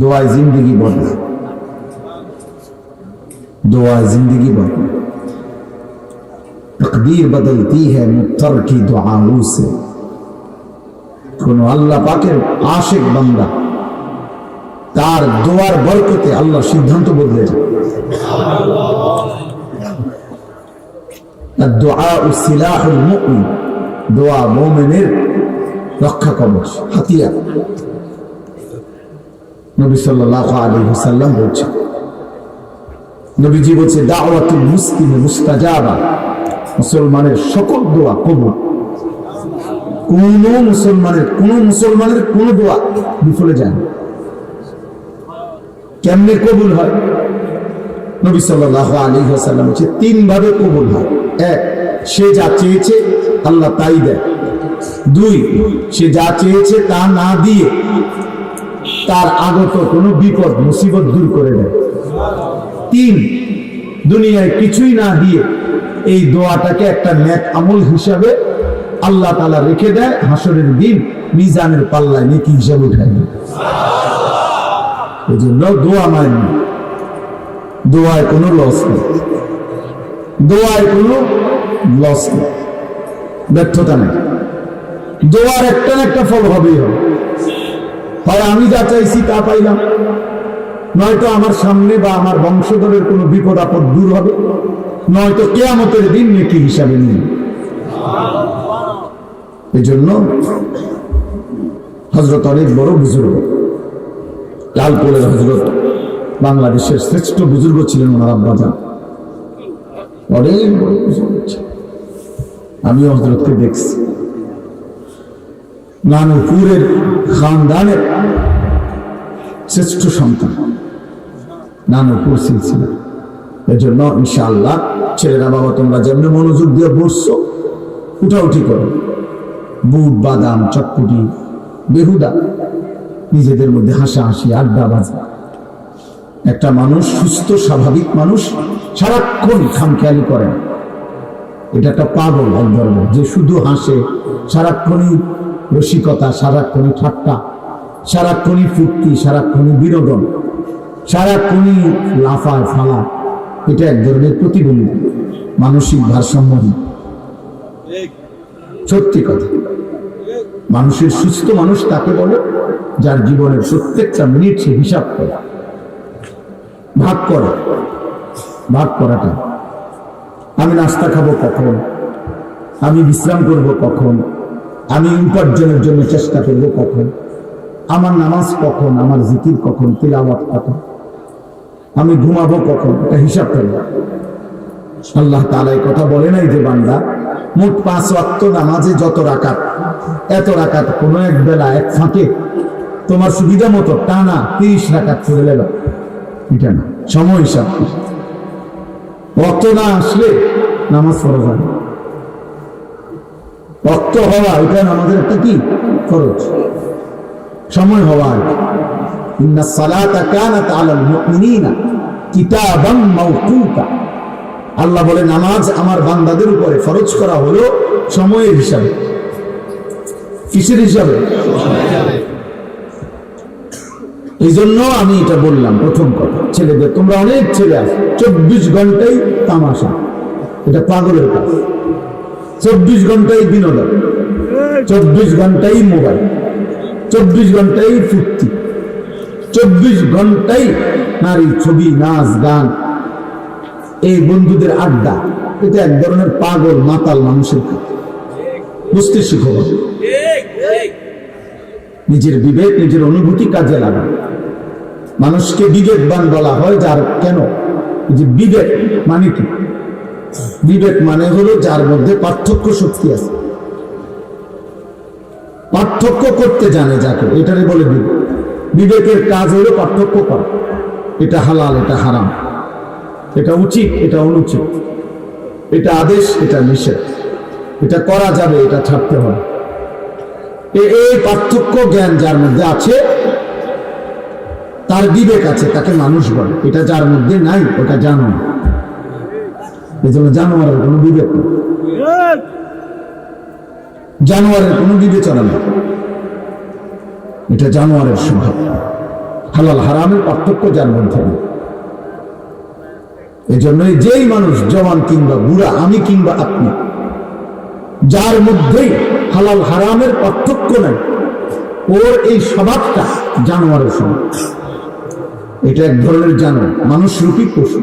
दुआए जिंदगी बदले, दुआए जिंदगी बदले। तकदीर बदलती है मुत्तर की दुआओं से। কোন আল্লাহ পাকের আশিক বান্দা তার দোয়ার বরকতে আল্লাহ সিদ্ধান্ত বদলে যায়। الدعاء سلاح المؤمن, দোয়া মুমিনের রক্ষা কবচ, হাতিয়ার। নবী সাল্লাল্লাহু আলাইহি ওয়াসাল্লাম বলেছেন, নবীজি বলেছে দাওয়াতুল মুসলিম মুস্তাজাবা, মুসলমানের সকল দোয়া কবুল। কোন মুসলমানের কোন দোয়া বিফলে যায় না। কেমনে কবুল হয়? নবী সাল্লাল্লাহু আলাইহি ওয়াসাল্লাম বলেছে তিন ভাবে কবুল হয়। এক, সে যা চেয়েছে আল্লাহ তাই দেয়। দুই, সে যা চেয়েছে তা না দিয়ে তার আগত কোনো বিপদ মুসিবত দূর করে দেয়। তিন, দুনিয়ায় কিছুই না দিয়ে এই দোয়াটাকে একটা নেক আমল হিসাবে আল্লাহ তাআলা রেখে দেয়, হাসরের দিন মিজানের পাল্লায় নেকি হিসাবে উঠায় দেয়। এই জন্য দোয়া মানেন, দোয়ায় কোনো লস নেই, দোয়ায় কোনো লস নেই, ব্যর্থতা নেই। দোয়ার একটা না একটা ফল হবেই হবে। হয় আমি যা চাইছি তা পাইলাম, নয়তো আমার সামনে বা আমার বংশধরের কোনো বিপদ আপদ দূর হবে, নয়তো কিয়ামতের দিন নেকি হিসাবে নিয়ে। এই জন্য হযরত অনেক বড় বুজুর্গ, লালপুরের হযরত বাংলাদেশের শ্রেষ্ঠ বুজুর্গ ছিলেন ওনার আব্বাজান, অনেক বড় বুজুর্গ ছিলেন। আমি হযরতকে দেখছি, নানুপুরের খানদানের শ্রেষ্ঠ সন্তান, নানুপুর সিলসিলা। এই জন্য ইনশাআল্লাহ ছেলেরা, বাবা তোমরা যেমন মনোযোগ দিয়ে বসছো, উঠাউঠি করো, বুট বাদাম চটপুটি বেহুদা নিজেদের মধ্যে হাসাহাসি আড্ডা বাজা। একটা মানুষ, সুস্থ স্বাভাবিক মানুষ সারাক্ষণ খামখেয়ালি করে না। এটা একটা পাগল এক ধরনের, যে শুধু হাসে, সারাক্ষণই রসিকতা, সারাক্ষণই ঠাট্টা, সারাক্ষণই ফুর্তি, সারাক্ষণই বিনোদন, সারাক্ষণই লাফায় ফালা। এটা এক ধরনের প্রতিবন্ধী, মানসিক ভারসাম্যহীন। সত্যি কথা, মানুষের সুস্থ মানুষ তাকে বলে যার জীবনের প্রত্যেকটা মিনিট সে হিসাব করে, ভাগ করে। ভাগ করাটা, আমি নাস্তা খাবো কখন, আমি বিশ্রাম করব কখন, আমি উপার্জনের জন্য চেষ্টা করব কখন, আমার নামাজ কখন, আমার জিকির কখন, তিলাওয়াত কখন, আমি ঘুমাবো কখন, এটা হিসাব করব। আল্লাহ তাআলা এই কথা বলে নাই যে বান্দা মোট 5 ওয়াক্ত নামাজে যত রাকাত, এত রাকাত কোনো এক বেলা এক ফাঁকে তোমার সুবিধা মতো টানা 30 রাকাত করে নেব, এটা না। সময় হিসাব, ওয়াক্ত না আসলে নামাজ ফরজ হয় না। ওয়াক্ত হওয়া এটা আমাদের একটা কি ফরজ, সময় হওয়া। ইন্নাস সালাতা কানাত আলাল মুমিনিনা কিতাবাম মাওকুতা, আল্লাহ বলে নামাজ আমার বান্দাদের উপরে ফরজ করা হলো সময়ের হিসাবে। কিসের হিসাবে? এই জন্য আমি এটা বললাম প্রথম কথা, ছেলেদের, তোমরা অনেক ছেলে আছে 24 ঘন্টাই তামাশা, এটা পাগলের কাজ। 24 ঘন্টাই বিনোদন, 24 ঘন্টাই মোবাইল, 24 ঘন্টাই ফুর্তি, 24 ঘন্টাই নারী ছবি, নাচ গান, এই বন্ধুদের আড্ডা। এটা এক ধরনের পাগল মাতাল মানুষের কাজ। বুঝতে শিখো, নিজের বিবেক, নিজের অনুভূতি কাজে লাগা। মানুষকে বিবেকবান বলা হয় যার, কেন যে বিবেক মানে কি? বিবেক মানে হলো যার মধ্যে পার্থক্য শক্তি আছে, পার্থক্য করতে জানে যাকে, এটারে বলে বিবেক। বিবেকের কাজ হলো পার্থক্য করা, এটা হালাল, এটা হারাম, এটা উচিত, এটা অনুচিত, এটা আদেশ, এটা নিষেধ, এটা করা যাবে, এটা ছাড়তে হবে। এই পার্থক্য জ্ঞান যার মধ্যে আছে, তার বিবেক আছে, তাকে মানুষ বলে। এটা যার মধ্যে নাই, ওটা জানো। এই জন্য জানোয়ারের কোনো বিবেক নেই, জানোয়ারের কোনো বিবেচনা নেই, এটা জানোয়ারের স্বভাব। হালাল হারামের পার্থক্য যার মধ্যে নেই। এই জন্যই যেই মানুষ জওয়ান কিংবা বুড়া, আমি কিংবা আপনি, যার মধ্যেই হালাল হারামের পার্থক্য নাই, ওর এই স্বভাবটা জানোয়ারের স্বভাব। এটা এক ধরনের জানোয়ার, মানুষ রূপী পশু।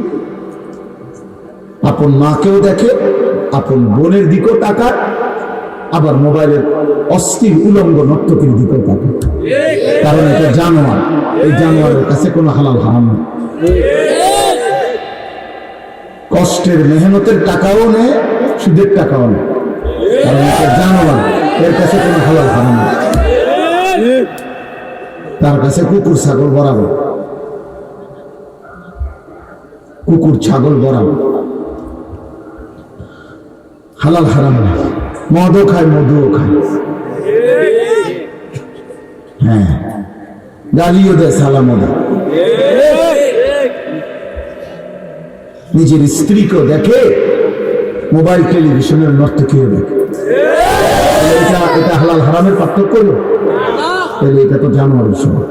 আপন মাকেও দেখে, আপন বোনের দিকেও তাকায়, আবার মোবাইলের অস্থির উলঙ্গ নর্তকীর দিকেও তাকায়। কারণ এটা জানোয়ার, এই জানোয়ারের কাছে কোনো হালাল হারাম নেই। কষ্টের মেহনতের টাকাও নেয়, সুদের টাকাও নেয়, কারণ এটা জানোয়ার, এর কাছে কোনো হালাল হারাম নেই। তার কাছে কুকুর ছাগল বরাবর, কুকুর ছাগল বরাবর, হালাল হারাম নেই। মদও খায়, মধুও খায়, হ্যাঁ, গালিও দেয়, সালামও দেয়, নিজের স্ত্রীকেও দেখে, মোবাইল টেলিভিশনের নর্তকীও দেখে। এটা হালাল হারামের পার্থক্য হলো? তাহলে এটা তো জানোয়ারের সময়।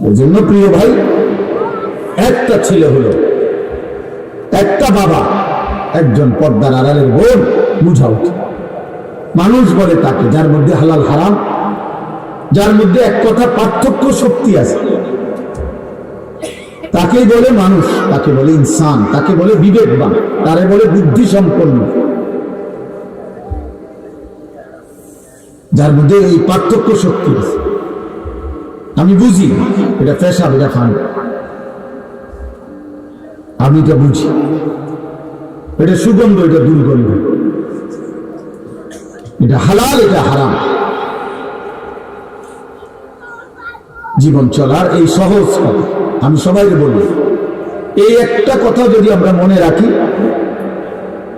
এই জন্য প্রিয় ভাই, একটা ছেলে হলো, একটা বাবা, একজন পর্দার আড়ালের বোন বুঝা উচিত। মানুষ বলে তাকে যার মধ্যে হালাল হারাম, যার মধ্যে এক কথা পার্থক্য শক্তি আছে, তাকেই বলে মানুষ, তাকে বলে ইনসান, তাকে বলে বিবেকবান, তারে বলে বুদ্ধি সম্পন্ন। যার মধ্যে এই পার্থক্য শক্তি আছে। আমি বুঝি এটা পেশাব, এটা ফান, আমি এটা বুঝি, এটা সুগন্ধ, এটা দুর্গন্ধ, এটা হালাল, এটা হারাম। জীবন চলার এই সহজ কথা আমি সবাইকে বলি, এই একটা কথা যদি আমরা মনে রাখি,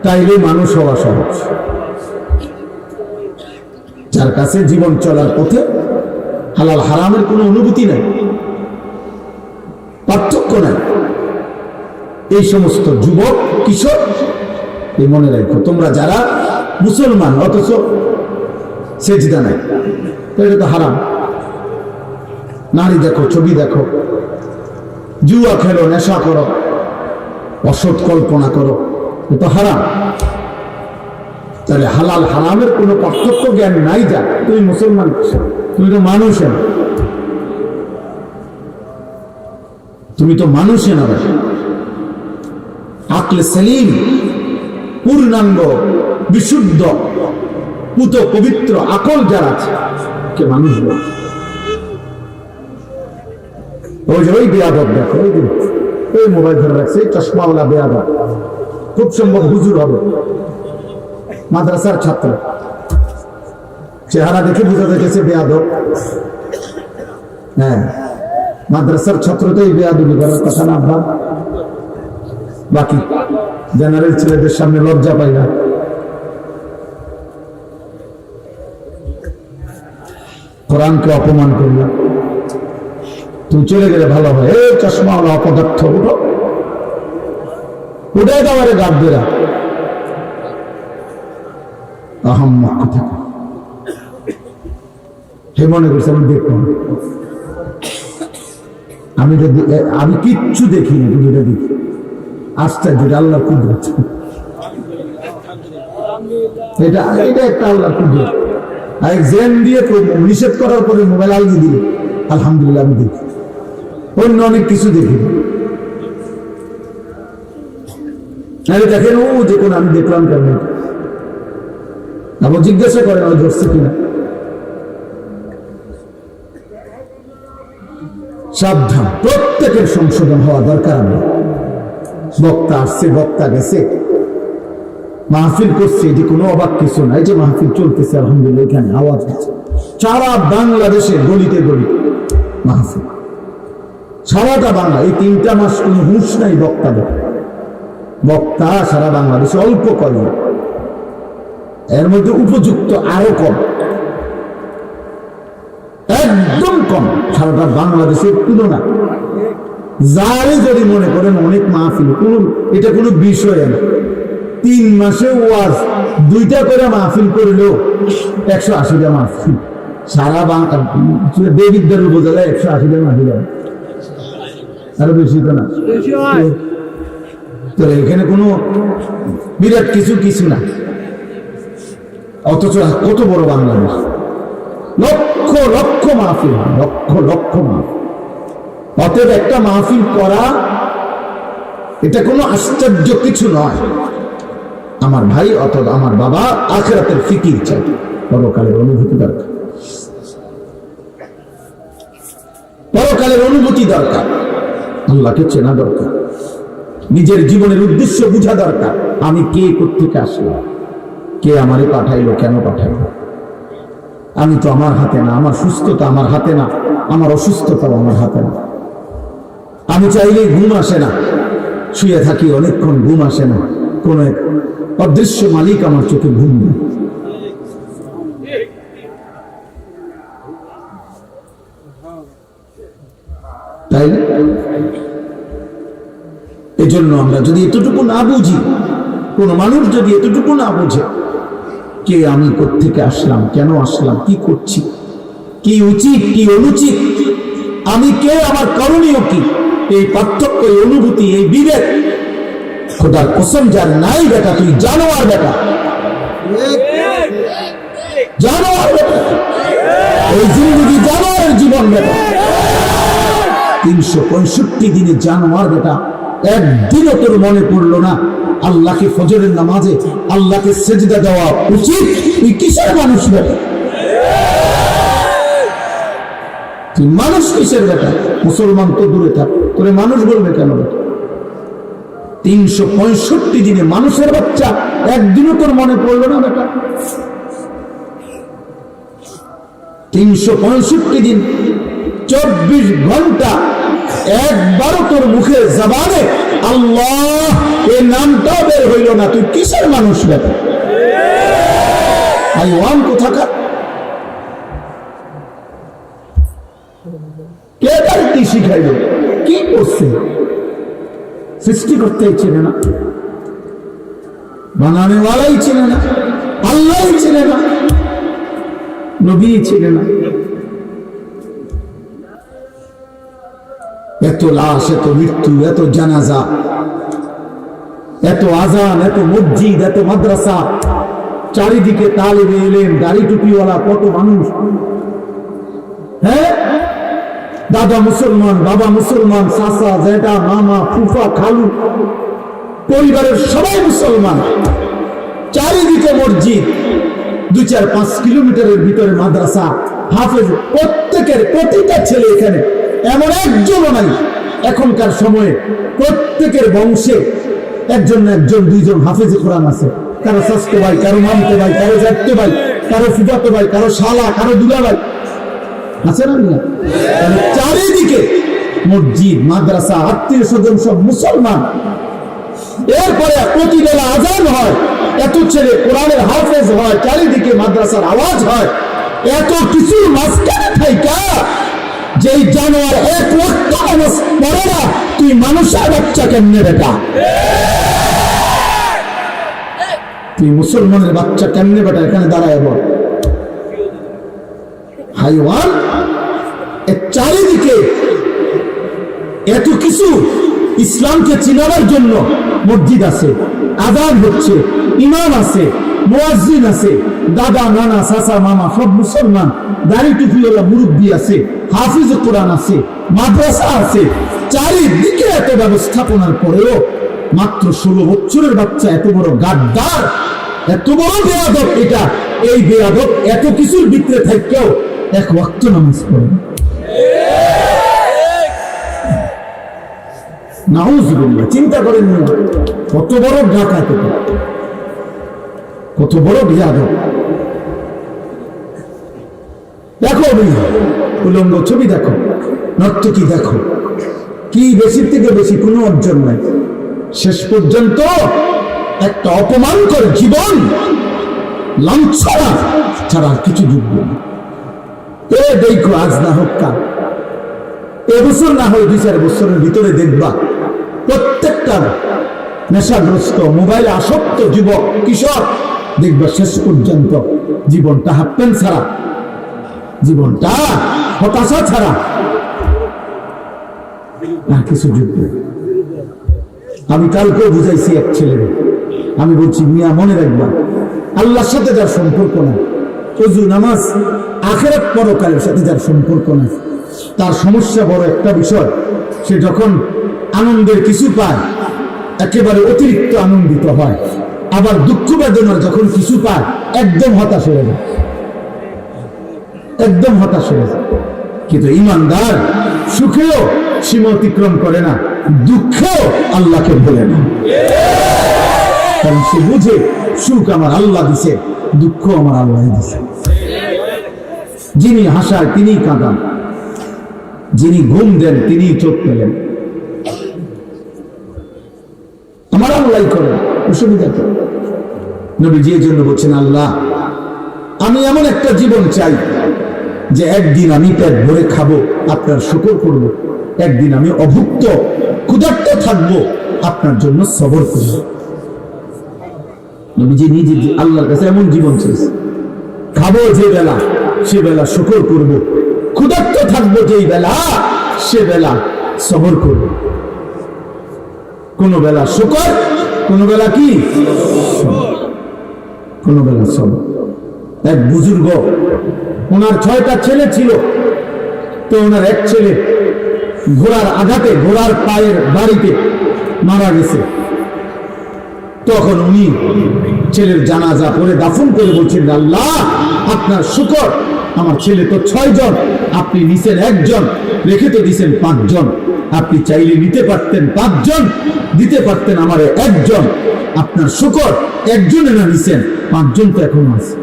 তাইলে মানুষ হওয়া সহজ। যার কাছে জীবন চলার পথে হালাল হারামের কোনো অনুভূতি নাই, পার্থক্য নাই, এই সমস্ত যুবক কিশোর, এই মনে রাখো, তোমরা যারা মুসলমান অথচ সেজদা নাই, এটা তো হারাম। নারী দেখো, ছবি দেখো, জুয়া খেলো, নেশা করো, অসৎ কল্পনা করো, এ তো হারাম। তাহলে হালাল হারামের কোনো পার্থক্য জ্ঞান নাই, যা তুমি মুসলমান, তুমি তো মানুষ না, তুমি তো মানুষ না ভাই। আকলে সেলিম, পূর্ণাঙ্গ, বিশুদ্ধ, পুত পবিত্র আকল যার আছে, কে মানুষ বল। ওই বেয়াদব দেখো, ওই মোবাইল ধরে রাখছে, চশমাওয়ালা বেয়াদব, খুব সম্ভব হুজুর হবে, মাদ্রাসার ছাত্র, চেহারা দেখে বোঝা যাচ্ছে বেয়াদব। হ্যাঁ, মাদ্রাসার ছাত্র তো এই বেয়াদবি করার কথা না ভাব, বাকি জেনারেল ছেলেদের সামনে লজ্জা পাই না। কোরআনকে অপমান করলাম, তুমি চলে গেলে ভালো হয়। এই চশমাওয়ালা অপদার্থ, উঠো, উঠে দেওয়ারে গাবদেরা আহম্মক থাকে। হে মনে করছে আমি দেখবো, আমি কিচ্ছু দেখি না, তুমি এটা দেখি। আশ্চর্য, আল্লাহ কুদরত, এটা একটা আল্লাহ কুদরত। আর জেন দিয়ে নিষেধ করার পরে মোবাইল আলগি দিলে আলহামদুলিল্লাহ আমি দেখি, অন্য অনেক কিছু দেখি। দেখেন ও যে কোন আমি দেখলাম কেন, আবার জিজ্ঞাসা করেন ও ধরছে কিনা। সাবধান, প্রত্যেকের সংশোধন হওয়া দরকার। আমরা বক্তা আসছে, বক্তা গেছে, মাহফিল করছে, এটি কোনো অবাক কিছু না। এই যে মাহফিল চলতেছে আলহামদুলিল্লাহ, এখানে আওয়াজ হচ্ছে, সারা বাংলাদেশে গলিতে গলিতে মাহফিল, সারাটা বাংলা। এই 3টা মাস কোন হুঁশ নাই বক্তাদের, বক্তা সারা বাংলাদেশে অল্প কয়জন, এর মধ্যে উপযুক্ত আরো কম, একদম কম সারাটা বাংলাদেশের তুলনা। যারে যদি মনে করেন অনেক মাহফিল, এটা কোনো বিষয় না। 3 মাসে ওয়াজ 2টা করে মাহফিল করলেও 180টা মাহফিল, সারা দেবিদ্যার উপজেলায় 180 জন মহিলা, আরো বেশি তো না। তো এখানে কোনো বিরাট কিছু না, অথচ কত বড় বাংলাদেশ, লক্ষ লক্ষ মাহফিল, লক্ষ লক্ষ মাহফিল। অতএব একটা মাহফিল করা এটা কোনো আশ্চর্য কিছু নয় আমার ভাই, অথবা আমার বাবা। আখিরাতের ফিকির চাই, পরকালের অনুভূতি দরকার, পরকালের অনুভূতি দরকার, আল্লাহকে চেনা দরকার, নিজের জীবনের উদ্দেশ্য বোঝা দরকার। আমি কে, কোত্থেকে আসলাম, কে আমারে পাঠাইলো, কেন পাঠাইলো। আমি তো আমার হাতে না, আমার সুস্থতা আমার হাতে না, আমার অসুস্থতাও আমার হাতে না। আমি চাইলেই ঘুম আসে না, শুয়ে থাকি অনেকক্ষণ, ঘুম আসে না। কোন এক অদৃশ্য মালিক আমার চোখে ঘুম দেয়। তাই এজন্য আমরা যদি এতটুকু না বুঝি, কোন মানুষ যদি এতটুকু না বুঝে, কে আমি, কোত্থেকে আসলাম, কেন আসলাম, কি করছি, কি উচিত কি অনুচিত, আমি কে, আমার করণীয় কি, এই পার্থক্য, এই অনুভূতি, এই বিবেক, খোদার কসম যার নাই বেটা, তুই জানোয়ার বেটা, জানোয়ার বেটা, এই জিন্দগি জানোয়ারের জীবন বেটা। 365 দিনে জানোয়ার বেটা, একদিনও তোর মনে পড়লো না আল্লাহকে ফজরের নামাজে আল্লাহকে সেজদা দেওয়া উচিত? তুই কিসের মানুষ বেটা? তুই মানুষ কিসের বেটা? মুসলমান তো দূরে থাক, তোরে মানুষ বলবে কেন বেটা? 365 দিনে মানুষের বাচ্চা, একদিনও তোর মনে পড়লো না বেটা? 365 দিন 24 ঘন্টা একবারও তোর মুখে জবানে আল্লাহ এই নামটাও বের হইল না, তুই কিসের মানুষ বেটা? হাইওয়ান কোথাকার, কে তার কি শিখাইল, কি করছে? সৃষ্টি করতেই চেনে না, বানানেওয়ালাই চেনে না, আল্লাহ চেনে না, নবী চেনে না। এত লাশ, এত মৃত্যু, এত জানাজা, এত আজান, এত মসজিদ, এত মাদ্রাসা, চারিদিকে তালিবে ইলম, দাড়ি টুপিওয়ালা কত মানুষ। হ্যাঁ, দাদা মুসলমান, বাবা মুসলমান, চাচা, জেঠা, মামা, ফুফা, খালু, পরিবারের সবাই মুসলমান, চারিদিকে মসজিদ, 2-4-5 কিলোমিটারের ভিতরে মাদ্রাসা, হাফেজ, প্রত্যেকের প্রতিটা ছেলে এখানে, এমন একজনও নাই এখনকার সময়ে প্রত্যেকের বংশে একজন না একজন, 2জন হাফেজে কোরআন আছে। কারো শাস্তে ভাই, কারো মামতে ভাই, কারো জাততে ভাই, কারো ফুফাতো ভাই, কারো শালা, কারো দুলা ভাই আছে না? চারিদিকে মসজিদ, মাদ্রাসা, আত্মীয় স্বজন সব মুসলমান। এরপরে প্রতিবেলা আজান হয়, এত ছেলে কোরআনের হাফেজ হয়, চারিদিকে মাদ্রাসার আওয়াজ হয়, এত কিছুর মাঝখানে থাইকা যেই জানোয়ার 1 লক্ষ নামাজ পড়ে না, তুই মানুষের বাচ্চা কেমনে বেটা? তুই মুসলমানের বাচ্চা কেমনে বেটা? এখানে দাঁড়ায় বল। হাইওয়ান, চারিদিকে এত কিছু, ইসলামকে চিনাবার জন্য মসজিদ আছে, আযান হচ্ছে, ইমাম আছে, মুয়াজ্জিন আছে, দাদা, নানা, চাচা, মামা সব মুসলমান, দাড়ি টুপিওয়ালা মুরব্বী আছে, হাফিজ কোরআন আছে, মাদ্রাসা আছে, চারিদিকে এত ব্যবস্থাপনার পরেও মাত্র 16 বছরের বাচ্চা এত বড় গাদ্দার, এত বড় বেয়াদব। এটা এই বেয়াদব এত কিছুর ভিতরে থাকেও 1 ওয়াক্ত নামাজ পড়ে না। নাউজুবিল্লাহ, চিন্তা করেন কত বড় ডাকাত, কত বড় বেয়াদব। দেখো উলঙ্গ ছবি দেখো, নর্তকী দেখো, কি বেশির থেকে বেশি কোনো অর্জন নাই। শেষ পর্যন্ত একটা অপমানকর জীবন, লাঞ্ছনা ছাড়া কিছু যুদ্ধ না। দেখো, আজ না হোক কাল, এবছর না হয় 2-4 বছরের ভিতরে দেখবা প্রত্যেকটা নেশাগ্রস্ত, মোবাইল আসক্ত যুবক, কিশোর, দেখবা শেষ পর্যন্ত জীবনটা হাফ প্যান্ট ছাড়া জীবনটা হতাশা ছাড়া আর কিছু যুদ্ধ। আমি কালকেও বুঝাইছি এক ছেলের, আমি বলছি মিয়া মনে রাখবা, আল্লাহর সাথে যার সম্পর্ক না, ওযু নামাজ আখিরাত পরকালের সাথে যার সম্পর্ক না, তার সমস্যা বড় একটা বিষয়। সে যখন আনন্দের কিছু পায় একেবারে অতিরিক্ত আনন্দিত হয়, আবার দুঃখ বেদনার যখন কিছু পায় একদম হতাশ হয়ে যায়, একদম হতাশ হয়ে যায়। কিন্তু ঈমানদার সুখেও সীমা অতিক্রম করে না, দুঃখেও আল্লাহকে ভোলে না, কারণ সে বুঝে সুখ আমার আল্লাহ দিছে, দুঃখ আমার আল্লাহ দিছে। যিনি হাসায় তিনি কাঁদান, যিনি ঘুম দেন তিনি চোখ পেলেন, আমার আল্লাহ করেন, অসুবিধা কি? নবীজি এর জন্য বলছেন, আল্লাহ আমি এমন একটা জীবন চাই যে একদিন আমি পেট ভরে খাবো, আপনার শুকর করব, একদিন আমি অভুক্ত ক্ষুধার্ত থাকবো, আপনার জন্য সবর করব। নবীজি নিজে আল্লাহর কাছে এমন জীবন চাইছে, খাবো যে বেলা সে বেলা শুকর করব, ক্ষুধার্ত থাকবো যেই বেলা সে বেলা সবর করব। কোন বেলা শুকর, কোন বেলা কি, কোন বেলা সবর। এক বুজুর্গ, ওনার 6টা ছেলে ছিল, তো ওনার এক ছেলে ঘোড়ার আঘাতে ঘোড়ার পায়ের বাড়িতে মারা গেছে। তখন উনি ছেলের জানাজা পড়ে দাফন করে বলছেন, আল্লাহ আপনার শুকর, আমার ছেলে তো 6 জন, আপনি নিছেন 1 জন, রেখে তো দিছেন 5 জন, আপনি চাইলে নিতে পারতেন 5 জন, দিতে পারতেন আমারে 1 জন, আপনার শুকর 1 জনে না নিছেন, 5 জন তো এখন আছে।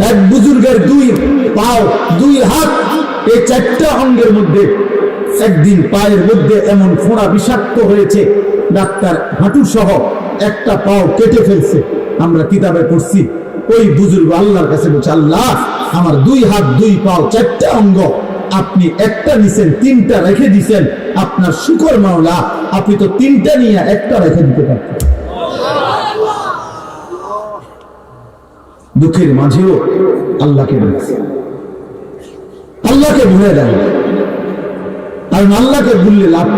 এক বুজুর্গের 2 পাও 2 হাত, এই 4টা অঙ্গের মধ্যে একদিন পায়ের মধ্যে এমন ফোঁড়া বিষাক্ত হয়েছে, ডাক্তার হাঁটু সহ একটা পাও কেটে ফেলছে। আমরা কিতাবে পড়ছি, ওই বুজুর্গ আল্লাহর কাছে বলছে, আল্লাহ আমার 2 হাত 2 পাও 4টা অঙ্গ, আপনি একটা নিছেন, 3টা রেখে দিছেন, আপনার শুকর মাওলা, আপনি তো 3টা নিয়ে একটা রেখে দিতে পারতেন। দুঃখের মাঝেও আল্লাহকে ডাকছে, আল্লাহকে ভুলে দেন, কারণ আল্লাহকে ভুললে লাভ,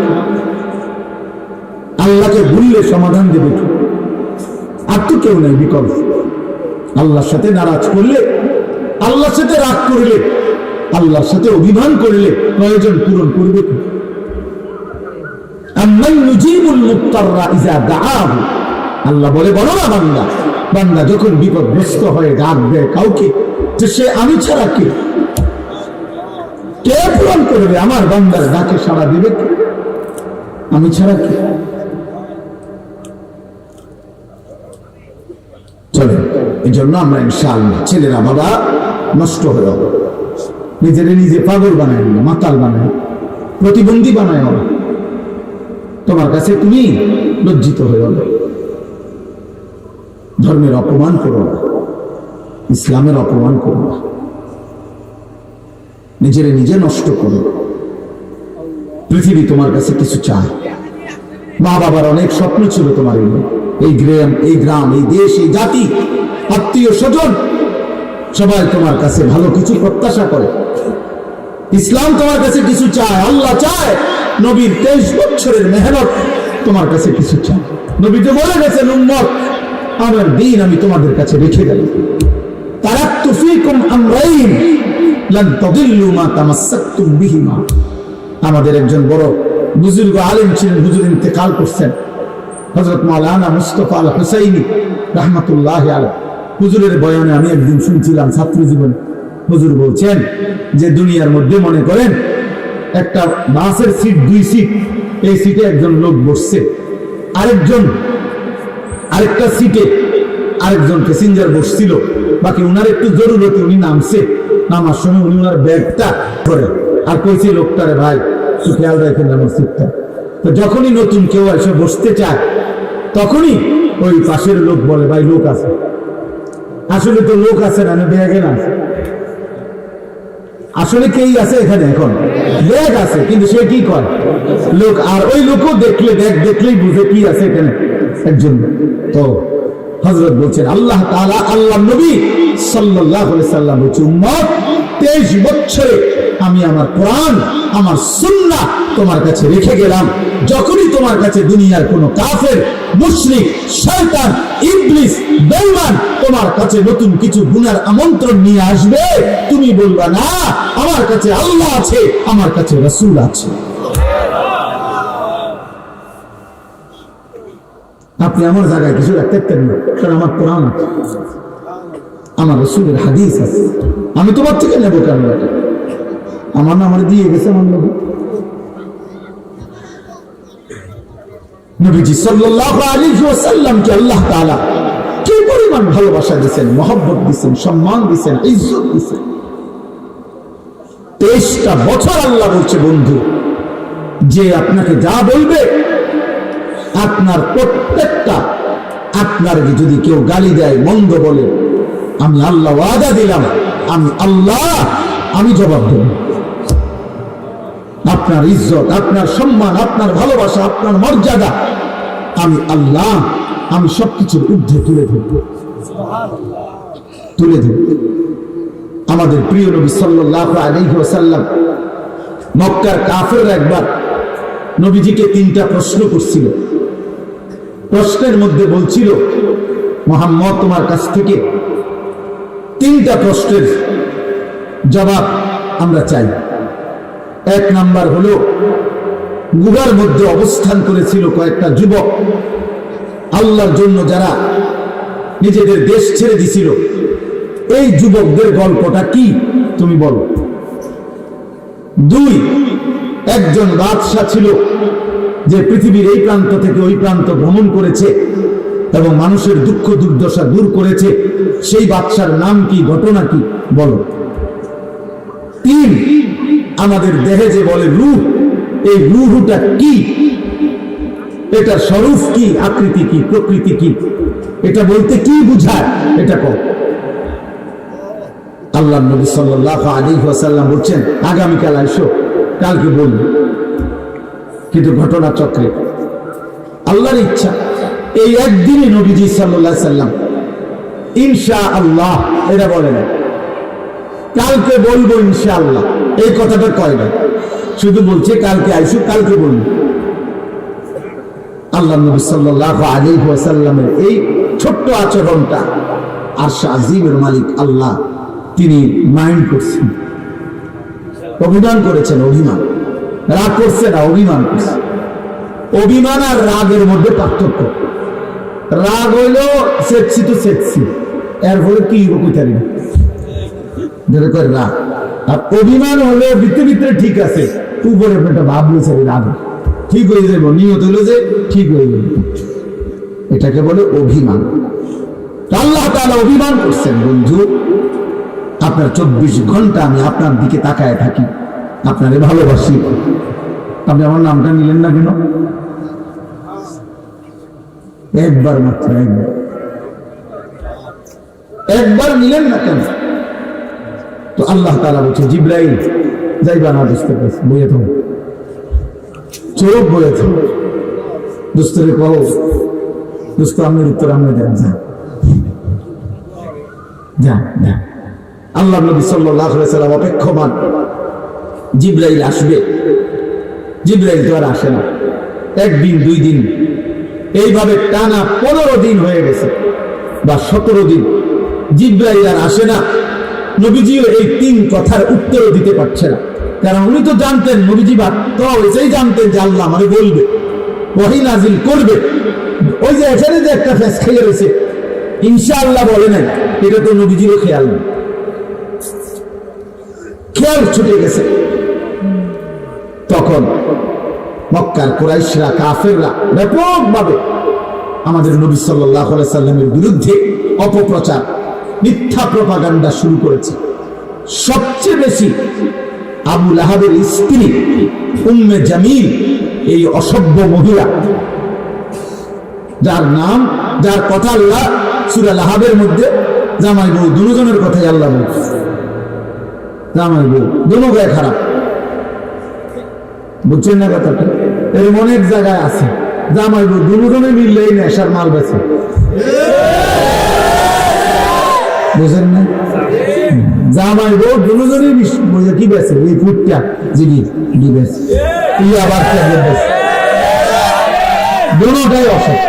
আল্লাহকে ভুললে সমাধান দেবে আর তো কেউ নেই বিকল্প। আল্লাহর সাথে নারাজ করলে, আল্লাহর সাথে রাগ করলে, আল্লাহর সাথে অভিমান করলে প্রয়োজন পূরণ করবে। আল্লাহ বলে, বলো না বান্দা, বান্দা যখন বিপদগ্রস্ত হয়ে ডাক দেয় কাউকে, যে সে আমি ছাড়া কে পূরণ করবে? আমার বান্দার ডাকে সাড়া দিবে কে? আমি ছাড়া কে? চলে এই জন্য আমরা ইনশাআল্লাহ ছেলেরা বাবা নষ্ট হয়ে হবে, নিজেরে নিজে পাগল বানায় না, মাতাল বানায়, প্রতিবন্ধী বানায় না। তোমার কাছে তুমি লজ্জিত হয়ে হবে, ধর্মের অপমান করো না, ইসলামের অপমান করো না, নিজেরে নিজে নষ্ট করো। পৃথিবী তোমার কাছে কিছু চায়, মা বাবার অনেক স্বপ্ন ছিল তোমার, এই গ্রাম, এই দেশ, এই জাতি, আত্মীয় স্বজন সবাই তোমার কাছে ভালো কিছু প্রত্যাশা করে। ইসলাম তোমার কাছে কিছু চায়, আল্লাহ চায়, নবীর 23 বছরের মেহনত তোমার কাছে কিছু চায়। নবী তো বলে গেছেন, উম্মত আমার দিন আমি তোমাদের কাছে রেখে গেলাম, তারাকতু ফীকুম আমরাইন লান তাদিল্লু মা তামাসসাকতুম বিহিমা। আমাদের একজন বড় বুজুর্গ আলেম ছিলেন, হুজুর ইন্তেকাল করছেন, হযরত মাওলানা মুস্তাফা আল হুসাইনি রাহমাতুল্লাহি আলাইহি। হুজুরের বয়ানে আমি একদিন শুনছিলাম ছাত্র জীবনে, হুজুর বলছেন যে দুনিয়ার মধ্যে মনে করেন একটা বাসের সিট, 2 সিট, এই সিটে একজন লোক বসছে, আরেকটা সিটে আরেকজন প্যাসেঞ্জার বসছিল, বাকি উনার একটু জরুরতে উনি নামছে, নামার সময় উনি ওনার ব্যাগটা করে আর কইছে লোকটারে, ভাই একটু খেয়াল রাখেন আমার সিটটা। তো যখনই নতুন কেউ এসে বসতে চায় তখনই ওই পাশের লোক বলে, ভাই লোক আছে। আসলে তো লোক আছে না, ব্যাগে না, আসলে কেই আছে এখানে, এখন ব্যাগ আছে, কিন্তু সে কি করে লোক। আর ওই লোকও দেখলে, ব্যাগ দেখলেই বুঝে কি আছে এখানে একজন। তো হযরত বলছেন আল্লাহ তাআলা আল্লাহ নবী সাল্লাল্লাহু আলাইহি সাল্লাম বলছেন উম্মত 23 বছরে আমি আমার কোরআন আমার সুন্নাহ তোমার কাছে রেখে গেলাম, যখনই তোমার কাছে দুনিয়ার কোনো কাফের মুশরিক শয়তান ইবলিস বেঈমান তোমার কাছে নতুন কিছু গুনার আমন্ত্রণ নিয়ে আসবে, তুমি বলবা না আমার কাছে আল্লাহ আছে, আমার কাছে রাসূল আছে। আপনি আমার জায়গায় কিছু রাখতে পারেন, কারণ আমার কোরআন আছে, আমার রাসূলের হাদিস আছে, আমি তোমার থেকে নেব কেন? আমার না আমার দিয়ে গেছে আমার নবী। নবীজি সাল্লাল্লাহু আলাইহি ওয়াসাল্লামকে আল্লাহ তাআলা কি পরিমাণ ভালোবাসা দিয়েছেন, মহব্বত দিয়েছেন, সম্মান দিয়েছেন, ইজ্জত দিয়েছেন। 23টা বছর আল্লাহ বলছে বন্ধু যে আপনাকে যা বলবে আপনার প্রত্যেকটা, আপনার যদি কেউ গালি দেয় মন্দ বলে, আমি আল্লাহ ওয়াদা দিলাম আমি আল্লাহ আমি জবাব দেব। আপনার ইজ্জত, আপনার সম্মান, আপনার ভালোবাসা, আপনার মর্যাদা আমি আল্লাহ আমি সবকিছুর ঊর্ধ্বে তুলে ধরব, তুলে ধরব। আমাদের প্রিয় নবী সাল্লাল্লাহু আলাইহি ওয়াসাল্লাম মক্কার কাফেররা একবার নবীজিকে 3টা প্রশ্ন করছিল। প্রশ্নের মধ্যে বলছিল মুহাম্মদ তোমার কাছ থেকে 3টা প্রশ্নের জবাব আমরা চাই। 1 নাম্বার হলো গুহার মধ্যে অবস্থান করেছিল কয়েকটা যুবক, আল্লাহর জন্য যারা নিজেদের দেশ ছেড়ে দিছিল, এই যুবকদের গল্পটা কি তুমি বলো। 2, একজন বাদশা ছিল যে পৃথিবীর এই প্রান্ত থেকে ওই প্রান্ত ভ্রমণ করেছে এবং মানুষের দুঃখ দুর্দশা দূর করেছে, সেই বাদশার নাম কি, ঘটনা কি বলো। 3, আমাদের দেহে যে বলে রূহ, এই রূহটা কি, এটা স্বরূপ কি, আকৃতি কি, প্রকৃতি কি, এটা বলতে কি বুঝায়, এটা কও। আল্লাহ নবী সাল্লাল্লাহু আলাইহি ওয়াসাল্লাম বলছেন আগামীকাল আইসো, কালকে বলবো। কিন্তু ঘটনা চক্রে আল্লাহর ইচ্ছা এই একদিনে নবীজি সাল্লাল্লাহু আলাইহি সাল্লাম ইনশাআল্লাহ এটা বলে না, কালকে বলবো ইনশাআল্লাহ এই কথাটা কয় না, শুধু বলছে কালকে আইসো, কালকে বলবো। আল্লাহ নবী সাল্লাল্লাহু আলাইহি ওয়াসাল্লামের এই ছোট্ট আচরণটা আরশ আজিমের মালিক আল্লাহ তিনি মাইন্ড করছেন, অভিমান করেছেন। অভিমান, রাগ করছে না, অভিমান করছে। অভিমান আর রাগের মধ্যে পার্থক্য। রাগ হইল সেচ্ছি তো সেচ্ছি, এর ফলে কি উপকারী রাগ। আর অভিমান হলো ভিতরে ভিতরে ঠিক আছে, উপরে একটা ভাব নিয়েছে রাগ ঠিক হয়ে যাব, নিয়ত হলো যে ঠিক হয়ে যাবে, এটাকে বলে অভিমান। আল্লাহ তাআলা অভিমান করছেন বন্ধু, আপনার 24 ঘন্টা আমি আপনার দিকে তাকায় থাকি, আপনারে ভালোবাসি, আপনি আমার নামটা নিলেন না কেন? একবার মাত্র, একবার নিলেন না কেন? তো আল্লাহ তাআলা বলছে জিবরাইল যাইবা না বুঝতে পারছি, বইয়ে থাকো, চোখ বইয়ে থাকো, দোস্তরে কहो দোস্ত আমি উত্তর আমি দেন, যা যা। আল্লাহ নবী সাল্লাল্লাহু আলাইহি সাল্লাম অপেক্ষমান, জিবরাইল আসবে। জিবরাইল তো আর আসে না, 1 দিন 2 দিন এইভাবে টানা 15 দিন হয়ে গেছে বা 17 দিন জিবরাইল আর আসে না। নবীজিও এই 3 কথার উত্তর দিতে পারছে না, কারণ উনি তো জানতেন, নবীজি তো এসেই জানতেন যে আল্লাহ আমারে বলবে, ওহী নাজিল করবে। ওই যে এখানে যে একটা ফেস খেয়ে রয়েছে ইনশাআল্লাহ বলে নাই, এটা তো নবীজিরও খেয়াল নেই, খেয়াল ছুটে গেছে। তখন মক্কার কুরাইশরা কাফেররা ব্যাপকভাবে আমাদের নবী সাল্লাল্লাহু আলাইহি সাল্লামের বিরুদ্ধে অপপ্রচার, মিথ্যা প্রপাগান্ডা শুরু করেছে। সবচেয়ে বেশি আবু লাহাবের স্ত্রী উম্মে জামিল, এই অসভ্য মহিলা, যার নাম, যার কথা আল্লাহ সূরা লাহাবের মধ্যে জামাই বউ দুজনের কথাই আল্লাহ বলছে, জামাই বউ দুনো গায়ে খারাপ, বুঝছেন না কথাটা? এর অনেক জায়গায় আছে, জামাই বউ দুজনে মিললে এই নেশার মাল বেছে, বুঝেন না? জামাই বউ দুজনেই কি বেছে এই ফুটটা যিনি বেছে তুই আবার দুটাই অসৎ,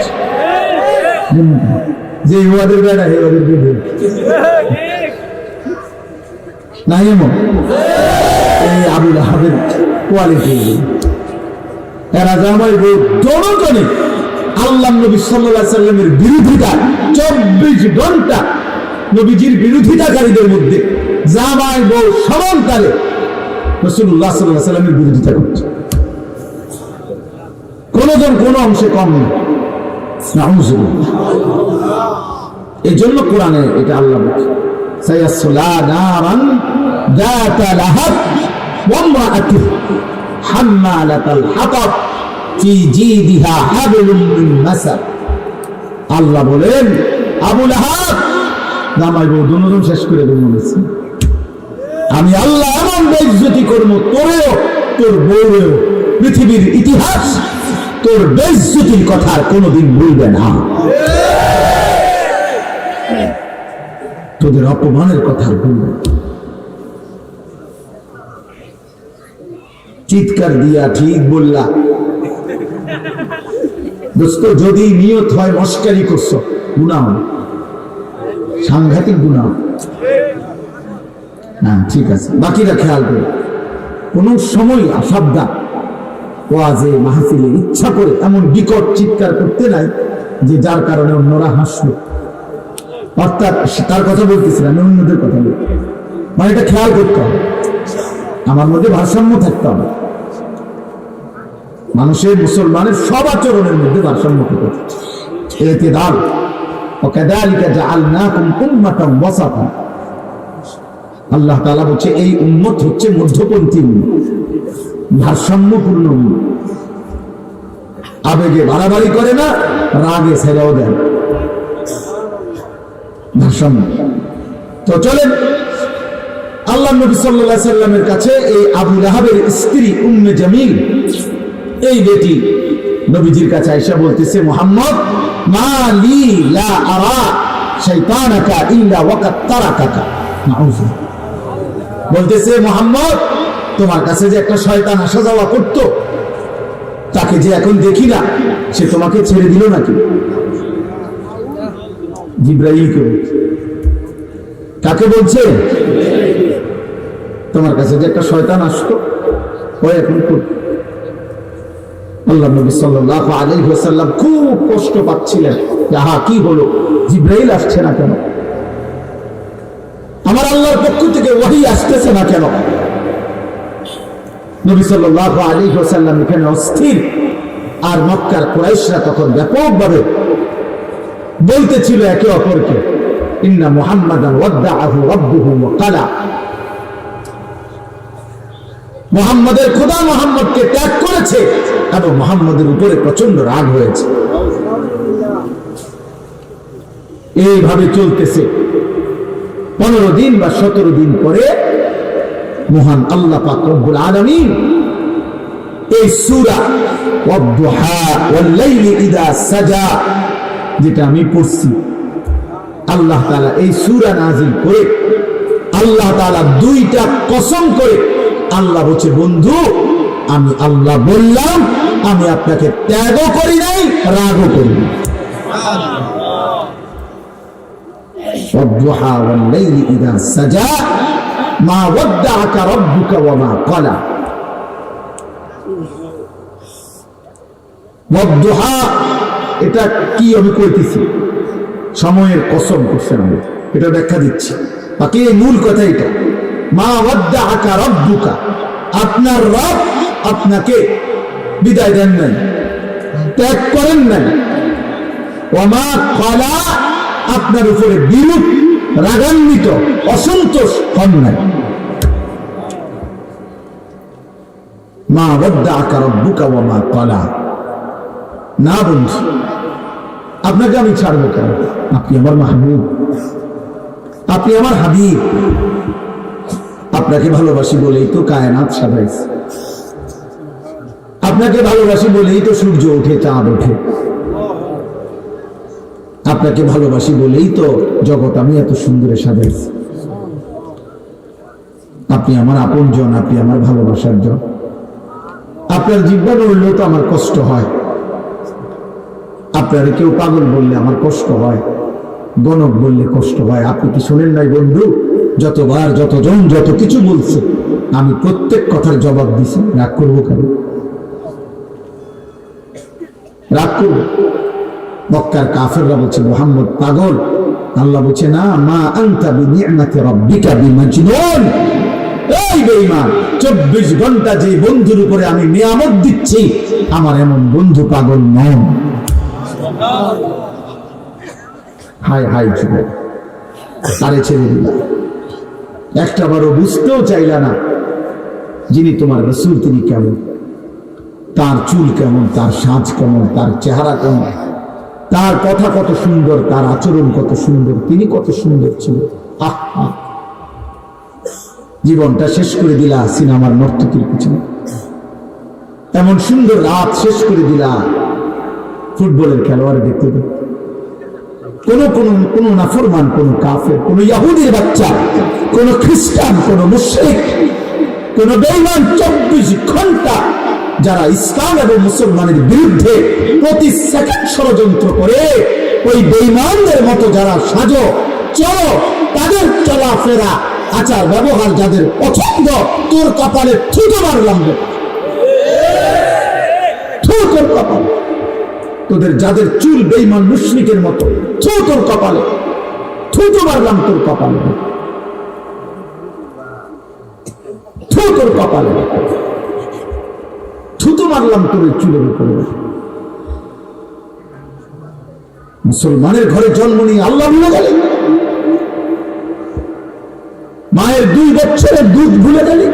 যে ওদের বেড়া হে ওদের বেড়ে নাই এমন এই আবুল আহাবের কোয়ালিটি। এরা জামাই বউ দুজনে আল্লাহ নবী সাল্লাল্লাহু আলাইহি সাল্লামের বিরোধিতা 24 ঘন্টা নবীজির বিরোধিতাকারীদের মধ্যে জামাই বউ সমানতালে রাসূলুল্লাহ সাল্লাল্লাহু আলাইহি সাল্লামের বিরোধিতা করছে, কোনজন কোন অংশে কম নেই। এই জন্য কোরআনে এটা আল্লাহ বলছে সায়াসলা নারান যাতা লাহাব ওয়া ইমরাআতুহু হাম্মালাতাল হাতাব ফি জিদিহা হাবলুম মিন মাসাদ। আল্লাহ বলেন আবু লাহাব জামাই বউ দুজন শেষ করে দেব বলেছে, আমি আল্লাহ এমন বেইজ্জতি করব তোরেও তোর বউরেও, পৃথিবীর ইতিহাস তোর বেইজ্জতির কথা কোনোদিন ভুলবে না, তোদের অপমানের কথা ভুলবে। চিৎকার দিয়া ঠিক বললা দোস্ত, যদি নিয়ত হয় মস্কারি করছো গুনাহ, সাংঘাতিক গুনাহ। হ্যাঁ ঠিক আছে, বাকিরা খেয়াল করে কোন সময় সাবধান, ওয়াজে মাহফিলে ইচ্ছা করে এমন বিকট চিৎকার করতে নাই যে যার কারণে অন্যরা হাসলো। অর্থাৎ তার কথা বলতেছি না, আমি অন্যদের কথা বলি, মানে এটা খেয়াল করতে হবে, আমার মধ্যে ভারসাম্য থাকতে হবে। মানুষের মুসলমানের সব আচরণের মধ্যে ভারসাম্য থাকতে হবে, ইতিদাল। ওয়াকাযালিকা জাআলনাকুম উম্মাতান ওয়াসাতা। আল্লাহ তাআলা বলছে এই উম্মত হচ্ছে মধ্যপন্থী উম্মত, ভারসাম্যপূর্ণ উম্মত। আবেগে বাড়াবাড়ি করে না, রাগে ছেড়েও দেয়, ভারসাম্য। তো চলেন আল্লাহ নবী সাল্লাল্লাহু আলাইহি সাল্লামের কাছে এই আবু লাহাবের স্ত্রী উম্মে জামিল, এই বেটি নবীজির কাছে আয়েশা বলতেছে, মুহাম্মদ মা লি লা আরা শাইতানাকা ইল্লা ওয়াকাদ তারাকাকা। নাউযুবিল্লাহ। বলতেছে মুহাম্মদ তোমার কাছে যে একটা শয়তান আসা যাওয়া করতো, তাকে যে এখন দেখি না, সে তোমাকে ছেড়ে দিল নাকি? জিবরাইলকে বলছে। কাকে বলছে? তোমার কাছে যে একটা শয়তান আসতো, ওই এখন আল্লাহ নবী সাল্লাল্লাহু আলাইহি ওয়াসাল্লাম খুব কষ্ট পাচ্ছিলেন, আহা কি হলো, জিবরাইল আসছে না কেন, আমার আল্লাহর পক্ষ থেকে ওহী আসতেছে না কেন? নবী সাল্লাল্লাহু আলাইহি ওয়াসাল্লাম এখানে অস্থির, আর মক্কার কুরাইশরা তখন ব্যাপকভাবে বলতেছিল একে অপরকে, ইন্না মুহাম্মাদান ওয়াদ্দাআহু রাব্বুহু ওয়া ক্বালা। মুহাম্মাদের খোদা মুহাম্মদকে ত্যাগ করেছে এবং মুহাম্মাদের উপরে প্রচন্ড রাগ হয়েছে। এইভাবে চলতেছে 15 দিন বা 17 দিন পরে মহান আল্লাহ পাক রব্বুল আলামিন এই সূরা ওয়াদ-দুহা ওয়াল-লাইলি ইযা সাজা, যেটা আমি পড়ছি, আল্লাহ তাআলা এই সূরা নাযিল করে আল্লাহ তাআলা দুইটা কসম করে আল্লাহ বলছে, বন্ধু আমি আল্লাহ বললাম, আমি আপনাকে ত্যাগও করি নাই, রাগও করি নাই। ওয়াদ-দুহা ওয়াল-লাইলি ইযা সাজা মা ওয়াদ্দাআকা রাব্বুকা ওয়া মা ক্বালা। ওয়াদ-দুহা এটা কি আমি কইতেছি, সময়ের কসম করছেন, আমি এটা ব্যাখ্যা দিচ্ছি, বাকি এই মূল কথা এটা। মা ওয়াদ্দাআকা রাব্বুকা, আপনার রব আপনাকে বিদায় দেন নাই, ত্যাগ করেন নাই, ওয়া মা ক্বালা, আপনার উপরে বিরূপ রাগান্বিত অসন্তোষ হন নাই। মা ওয়াদ্দাআকা রাব্বুকা ওয়া মা ক্বালা। না বন্ধু, আপনাকে আমি ছাড়বো কেন? আপনি আমার মাহবুব, আপনি আমার হাবিব, আপনাকে ভালোবাসি বলেই তো কায়নাত সাজাইছে, আপনাকে ভালোবাসি বলেই তো সূর্য ওঠে, চাঁদ ওঠে, আপনাকে ভালোবাসি বলেই তো জগৎ আমি এত সুন্দরে সাজাইছি। আপনি আমার আপনজন, আপনি আমার ভালোবাসার জন। আপনার জিহ্বা নড়লেও তো আমার কষ্ট হয়, আপনারা কেউ পাগল বললে আমার কষ্ট হয়, গণক বললে কষ্ট হয়। আপনি কি শোনেন নাই বন্ধু? যতবার যতজন যত কিছু বলছে আমি প্রত্যেক কথার জবাব দিছি। রাগ করবো কেন? রাগ করবো? মক্কার কাফেররা বলছে মুহাম্মদ পাগল। আল্লাহ বলছে না, মা আনতা বিনিআমাতি রাব্বিকা বিমাজনুন। এই বেঈমান, 24 ঘন্টা যে বন্ধুর উপরে আমি নিয়ামত দিচ্ছি, আমার এমন বন্ধু পাগল নন। হাই হাই যুবক, আরে ছেড়ে দিলা, একটা বারও বুঝতেও চাইলা না যিনি তোমার রাসূল তিনি কেমন, তার চুল কেমন, তার সাজ কেমন, তার চেহারা কেমন, তার কথা কত সুন্দর, তার আচরণ কত সুন্দর, তিনি কত সুন্দর ছিলেন। জীবনটা শেষ করে দিলা সিনেমার নর্তকীর পিছনে, এমন সুন্দর রাত শেষ করে দিলা ফুটবলের খেলোয়াড় দেখতে দেখতে। কোন নাফরমান, কোন কাফের, কোন ইহুদির বাচ্চা, কোন খ্রিস্টান, কোন মুশরিক, কোন বেঈমান 24 ঘন্টা যারা ইসলাম এবং মুসলমানের বিরুদ্ধে প্রতি সেকেন্ড ষড়যন্ত্র করে, ওই বেঈমানদের মতো যারা সাজো চলো, তাদের চলাফেরা আচার ব্যবহার যাদের পছন্দ, তোর কপালে থুতো মারলাম, তোর কপাল, তোদের যাদের চুল বেঈমান মুশরিকের মতো, তোর কপালে থুতো মারলাম, তোর কপালে, তোর কপালে থুতো মারলাম, তোর চুলের উপরে। মুসলমানের ঘরে জন্ম নিয়ে আল্লাহ ভুলে গেলেন, মায়ের 2 বছরের দুধ ভুলে গেলেন,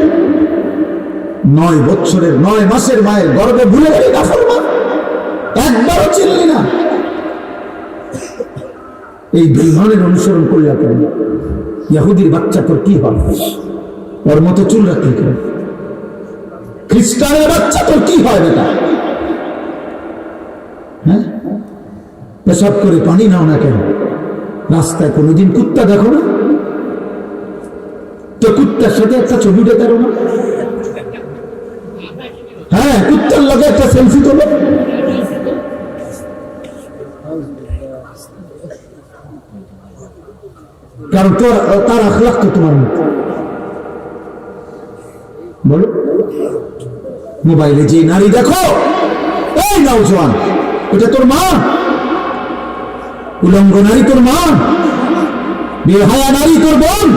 9 বছরের 9 মাসের মায়ের গর্ভে ভুলে গেলেন, নাফরমান, একবারও চিনলি না। এই বেঈমানের অনুসরণ করিয়া কেন? ইহুদির বাচ্চা তোর কি হয়? ওর মতো চুল রাখলি কেন? খ্রিস্টানের বাচ্চা তোর কি হয় বেটা? হ্যাঁ, পেশাব করে পানি নাও না কেন? রাস্তায় কোনোদিন কুত্তা দেখো না? তো কুত্তার সাথে একটা ছবি উঠে না? হ্যাঁ, কুত্তার লগে একটা সেলফি তোলো। কারণ তার আখলাক তো তোমার মতো। বলো, মোবাইলে যে নারী দেখো, এই নওজোয়ান, এটা তোর মা? উলঙ্গ নারী তোর মা? বেহায়া নারী তোর বোন,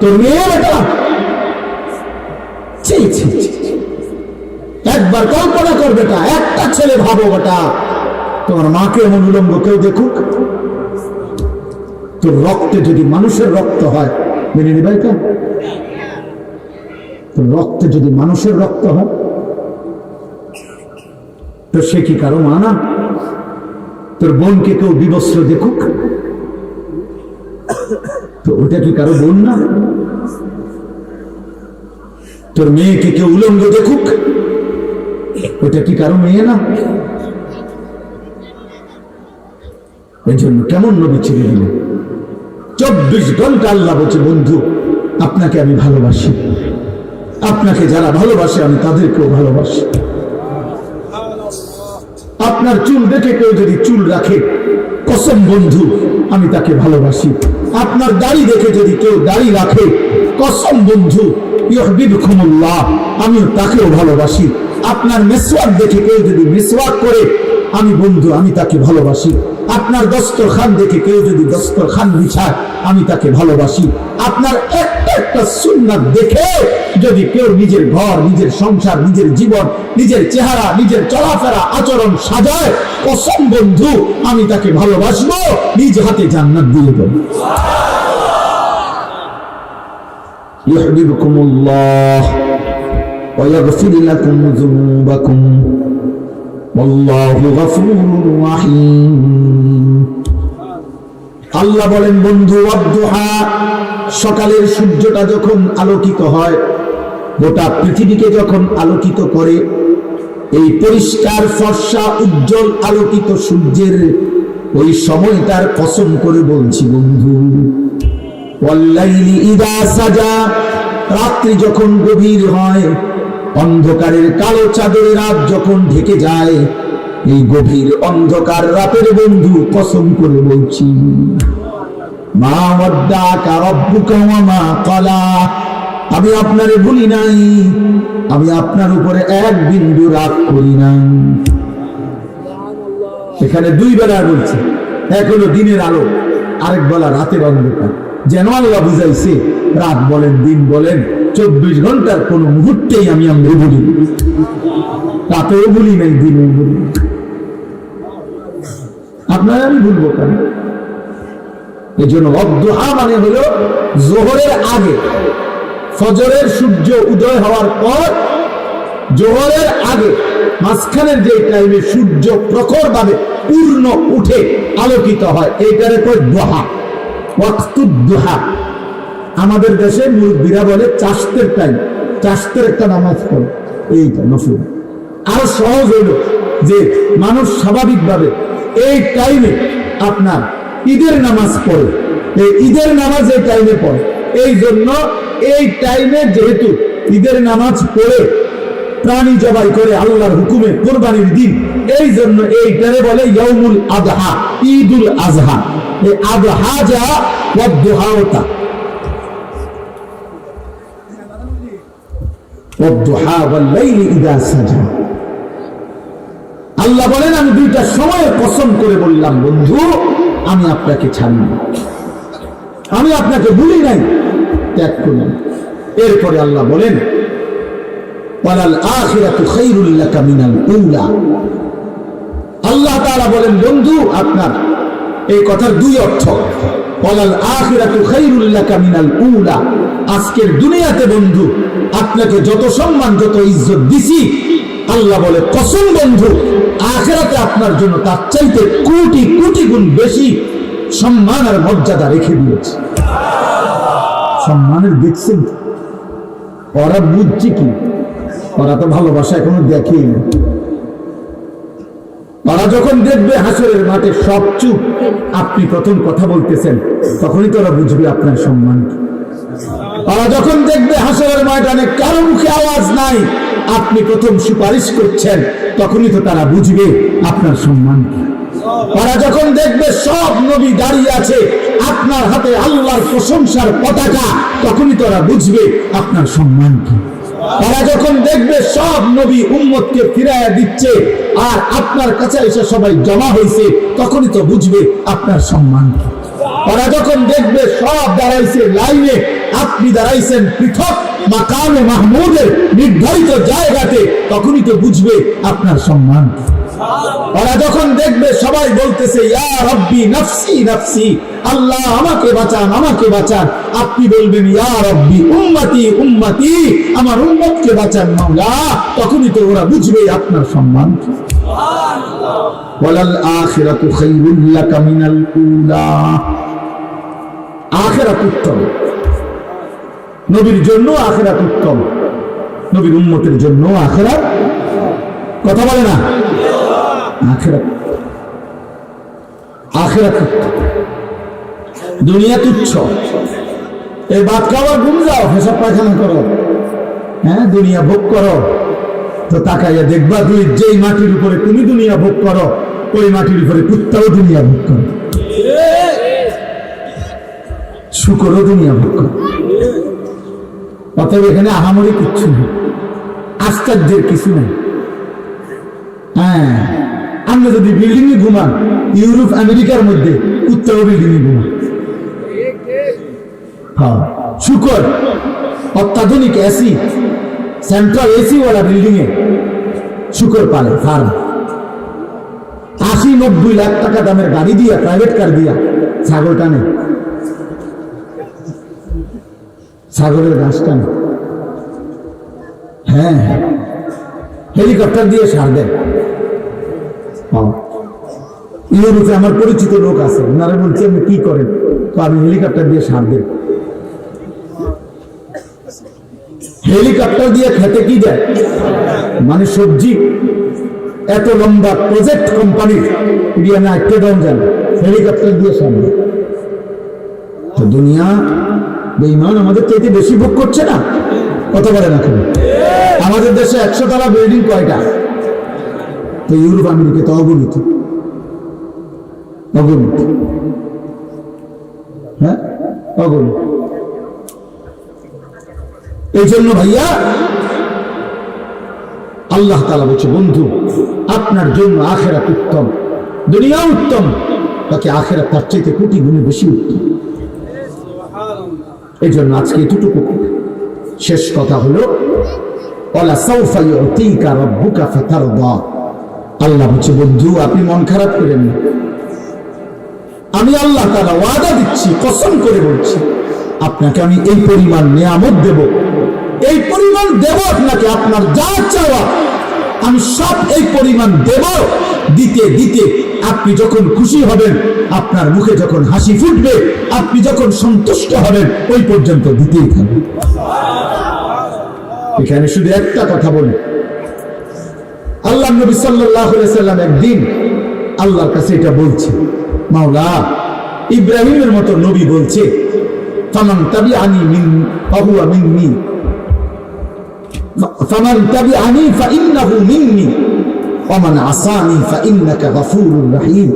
তোর মেয়ে বেটা? একবার কল্পনা কর বেটা, একটা ছেলে ভাবো বেটা, তোমার মাকে এমন উলঙ্গ কেউ দেখুক? তোর রক্তে যদি মানুষের রক্ত হয় মেনে নেবে এটা? তোর রক্তে যদি মানুষের রক্ত হয় তো সে কি কারো মা না? তোর বোনকে কেউ বিবস্ত্র দেখুক তো ওটা কি কারো বোন না? তোর মেয়েকে কেউ উলঙ্গ দেখুক ওটা কি কারো মেয়ে না? এই জন্য কেমন নবী ছেড়ে দিলেন? 24 ঘন্টা আল্লাহ বলছে, বন্ধু আপনাকে আমি ভালোবাসি, আপনাকে যারা ভালোবাসে আমি তাদেরকেও ভালোবাসি। আপনার চুল দেখে কেউ যদি চুল রাখে, কসম বন্ধু আমি তাকে ভালোবাসি। আপনার দাড়ি দেখে যদি কেউ দাড়ি রাখে, কসম বন্ধু ইউহিব্বুকুমুল্লাহ, আমিও তাকেও ভালোবাসি। আপনার মিসওয়াক দেখে কেউ যদি মিসওয়াক করে, আমি বন্ধু আমি তাকে ভালোবাসি। আপনার দস্তরখান দেখে কেউ যদি দস্তরখান বিছায়, আমি তাকে ভালোবাসি। আপনার একটা একটা সুন্নাত দেখে যদি কেউ নিজের ঘর, নিজের সংসার, নিজের জীবন, নিজের চেহারা, নিজের চলাফেরা, আচরণ সাজায়, কসম বন্ধু আমি তাকে ভালোবাসবো, নিজ হাতে জান্নাত দিয়ে দেব। ইউহিব্বুকুমুল্লাহ ওয়া ইয়াগফির লাকুম যুনুবাকুম ওয়াল্লাহু গফুরুর রহিম। আল্লাহ বলেন বন্ধু, ওয়াদ্দুহা, সকালের সূর্যটা যখন আলোকিত হয়, গোটা পৃথিবীকে যখন আলোকিত করে, এই পরিষ্কার ফর্সা উজ্জ্বল আলোকিত সূর্যের ওই সময়টার কসম করে বলছি বন্ধু, ওয়াল্লাইলি ইযা সাজা, রাত্রি যখন গভীর হয়, অন্ধকারের কালো চাদরে রাত যখন ঢেকে যায়, এই গভীর অন্ধকার রাতের বন্ধু কসম করে বলছি, মা ওয়াদ্দাকা রাব্বুকা ওয়া মা ক্বালা, আমি আপনারে ভুলি নাই, আমি আপনার উপরে এক বিন্দু রাগ করি নাই। এখানে দুই বেলা বলছে, এক হলো দিনের আলো, আরেক বেলা রাতের অন্ধকার। যেন আল্লাহ বুঝাইছে, রাত বলেন দিন বলেন 24 ঘন্টার কোন মুহূর্তেই আমি ভুলি, রাতেও ভুলি নাই, দিনেও ভুলি। আপনারা আমি ভুলবো কেন? এই জন্য ওয়াদ্দুহা মানে হলো জোহরের আগে, ফজরের সূর্য উদয় হওয়ার পর, জোহরের আগে মাঝখানের যে টাইমে সূর্য প্রখর ভাবে পূর্ণ উঠে আলোকিত হয়, এইটারে কয় দুহা, ওয়াক্তুদ দুহা। আমাদের দেশে মুরব্বীরা বলে চাষতের টাইম, চাষতের একটা নামাজ পড়ে, এইটা নফল। আরো সহজ হলো যে মানুষ স্বাভাবিকভাবে এই টাইমে আপনার ঈদের নামাজ পড়ে, এই ঈদের নামাজ এই টাইমে পড়ে। এই জন্য এই টাইমে যেহেতু ঈদের নামাজ পড়ে প্রাণী জবাই করে আল্লাহর হুকুমে কোরবানির দিন, এই জন্য এইটারে বলে ইয়াউমুল আযহা, ঈদুল আযহা। এই আযহা যা ওয়াদ্দুহা ওটা, ওয়াদ্দুহা ওয়াল লাইলি ইযা সাজা। আল্লাহ বলেন, আমি দুইটা সময়ের কসম করে বললাম বন্ধু, আমি আপনাকে ছাড়ি না, আমি আপনাকে ভুলি নাই, ত্যাগ করলাম। এরপরে আল্লাহ বলেন, ওয়ালাল আখিরাতু খায়রুল লাকা মিনাল উলা। আল্লাহ তাআলা বলেন বন্ধু, আপনার এই কথার দুই অর্থ। ওয়ালাল আখিরাতু খায়রুল লাকা মিনাল উলা, আজকের দুনিয়াতে বন্ধু আপনাকে যত সম্মান যত ইজ্জত দিছি, আল্লাহ বলে কসম বন্ধু, আখিরাতে আপনার জন্য তার চাইতে কোটি কোটি গুণ বেশি সম্মান আর মর্যাদা রেখে দিয়েছে। সম্মানের দেখছেন, ওরা বুঝছে কি? ওরা তো ভালোবাসা এখনো দেখেই না। ওরা যখন দেখবে হাসরের মাঠে সব চুপ, আপনি প্রথম কথা বলতেছেন, তখনই তো ওরা বুঝবে আপনার সম্মান কি। ওরা যখন দেখবে হাসরের ময়দানে কারো মুখে আওয়াজ নাই, আপনি প্রথম সুপারিশ করছেন, তখনই তো তারা বুঝবে আপনার সম্মান কি। ওরা যখন দেখবে সব নবী দাঁড়িয়ে আছে, আপনার হাতে আল্লাহর প্রশংসার পতাকা, তখনই তো ওরা বুঝবে আপনার সম্মান কি। ওরা যখন দেখবে সব নবী উম্মতকে ফিরাইয়া দিচ্ছে আর আপনার কাছে এসে সবাই জমা হয়েছে, তখনই তো বুঝবে আপনার সম্মান কি। ওরা যখন দেখবে সব দাঁড়াইছে লাইনে, আপনি দাঁড়াইছেন পৃথক মাকামে মাহমুদের নির্ধারিত জায়গাতে, তখনই তো বুঝবে আপনার সম্মান কি। ওরা যখন দেখবে সবাই বলতেছে ইয়া রব্বি নফসি নফসি, আল্লাহ আমাকে বাঁচান আমাকে বাঁচান, আপনি বলবেন ইয়া রব্বি উম্মতি উম্মতি, আমার উম্মতকে বাঁচান মাওলা, তখনই তো ওরা বুঝবে আপনার সম্মান কি। ওয়ালাল আখিরাতু খায়রুল লাকা মিনাল উলা, আখিরাত উত্তম, নবীর জন্য আখিরাত উত্তম, নবীর উম্মতের জন্য আখিরাত, কথা বলে না, আখিরাত আখিরাত উত্তম। দুনিয়া তুচ্ছ, এই ভাত খাওয়া ঘুম যাও, পেশাব পায়খানা করো, হ্যাঁ দুনিয়া ভোগ করো, তো তাকাইয়া দেখবা তুই যেই মাটির উপরে তুমি দুনিয়া ভোগ করো, ওই মাটির উপরে কুত্তাও দুনিয়া ভোগ করো, শুকরও দুনিয়া ভোগ করো। অতএব এখানে আহামরি কিচ্ছু নেই, আশ্চর্যের কিছু নেই। হ্যাঁ, আমরা যদি বিল্ডিং এ ঘুমান, ইউরোপ আমেরিকার মধ্যে কুত্তাও বিল্ডিং এ ঘুমান। হ্যাঁ, শুকর অত্যাধুনিক এসি, সেন্ট্রাল এসি ওয়ালা বিল্ডিং এ শুকর পালে ফার্ম, 80-90 লাখ টাকা দামের গাড়ি দিয়া, প্রাইভেট কার দিয়া ছাগল টানে, ছাগলের ঘাস টানে। হ্যাঁ, হেলিকপ্টার দিয়ে সার দেয়। ইউরোপে আমার পরিচিত লোক আছে, ওনারা বলছে আপনি কি করেন, তো আমি হেলিকপ্টার দিয়ে সার দেয়। হেলিকপ্টার দিয়ে খেতে কি দেয়, মানে সবজি। এত লম্বা প্রজেক্ট কোম্পানির, আটকে দাম জানে হেলিকপ্টার দিয়ে সামনে। তো দুনিয়া বেঈমান আমাদের চাইতে বেশি ভোগ করছে না? কত বলে না কেন? আমাদের দেশে 100 তলা বিল্ডিং কয়টা? তো ইউরোপ আমেরিকা তো অগণিত, অগণিত, হ্যাঁ অগণিত। এই জন্য ভাইয়া আল্লাহ তাআলা বলছে, বন্ধু আপনার জন্য আখিরাত উত্তম, দুনিয়া উত্তম, তাকে আখিরাত তার চাইতে কোটি গুণে বেশি উত্তম। এই জন্য আজকে এতটুকু শেষ কথা হলো, ওয়ালা সাউফা ইউতিকা রাব্বুকা ফাতারদা। আল্লাহ বলছে, বন্ধু আপনি মন খারাপ করেন না, আমি আল্লাহ তাআলা ওয়াদা দিচ্ছি, কসম করে বলছি, আপনাকে আমি এই পরিমাণ নিয়ামত দেব, এই পরিমাণ দেব আপনাকে, আপনার যা চাওয়া আমি সব এই পরিমাণ দেব। দিতে দিতে আপনি যখন খুশি হবেন, আপনার মুখে যখন হাসি ফুটবে, আপনি যখন সন্তুষ্ট হবেন, ওই পর্যন্ত দিতেই থাকবে। এখানে শুধু একটা কথা বলি, আল্লাহ নবী সাল্লাল্লাহু আলাইহি সাল্লাম একদিন আল্লাহর কাছে এটা বলছে, মাওলা ইব্রাহিমের মতো নবী বলছে, ফামান তাবিআনি মিন ফাহুয়া মিন্নি, ফামান তাবিআনি ফাইন্নাহু মিন্নি ওয়া মান আসানি ফাইন্নাকা গফুরুর রহিম।